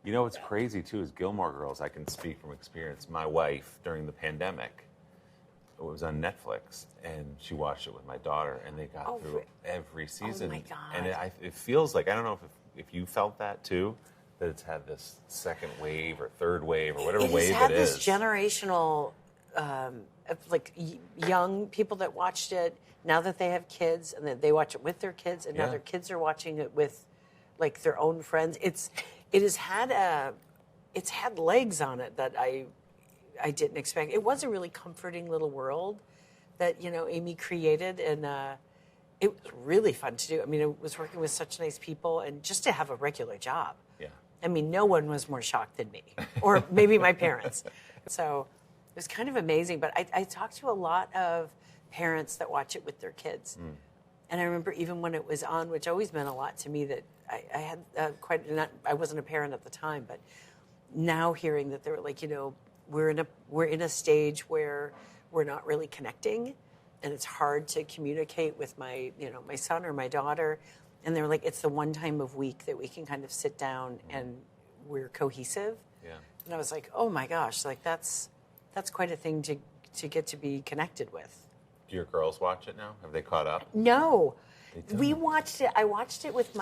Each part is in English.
You know what's crazy too is Gilmore Girls. I can speak from experience. My wife during the pandemic, it was on Netflix, and she watched it with my daughter, and they got through every season. Oh my God! And it feels like, I don't know if you felt that too, that it's had this second wave or third wave or whatever wave it is. It's had this generational, like young people that watched it now that they have kids, and then they watch it with their kids, and now their kids are watching it with like their own friends. It has had it's had legs on it that I didn't expect. It was a really comforting little world that Amy created, and it was really fun to do. I mean, it was working with such nice people, and just to have a regular job. Yeah. I mean, no one was more shocked than me, or maybe my parents. So it was kind of amazing. But I talked to a lot of parents that watch it with their kids. And I remember even when it was on, which always meant a lot to me, that I had I wasn't a parent at the time, but now hearing that they were like, we're in a stage where we're not really connecting, and it's hard to communicate with my son or my daughter. And they were like, it's the one time of week that we can kind of sit down and we're cohesive. Yeah. And I was like, oh my gosh, like that's quite a thing to get to be connected with. Do your girls watch it now? Have they caught up? No. We watched it. I watched it with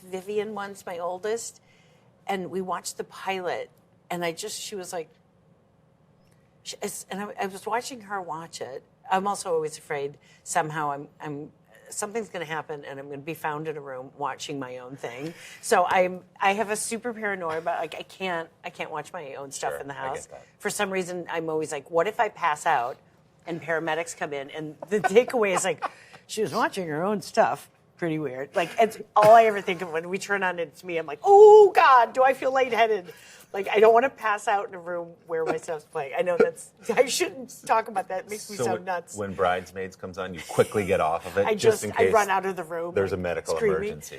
Vivian once, my oldest, and we watched the pilot, and she was like, and I was watching her watch it. I'm also always afraid somehow something's going to happen, and I'm going to be found in a room watching my own thing. So I have a super paranoia about, like, I can't watch my own stuff in the house. I get that. For some reason, I'm always like, what if I pass out and paramedics come in? And the takeaway is like, she was watching her own stuff. Pretty weird. Like, it's all I ever think of when we turn on It's Me. I'm like, oh God, do I feel lightheaded? Like, I don't want to pass out in a room where my stuff's playing. I know I shouldn't talk about that. It makes me so nuts. When Bridesmaids comes on, you quickly get off of it, just in case I run out of the room. There's a medical emergency.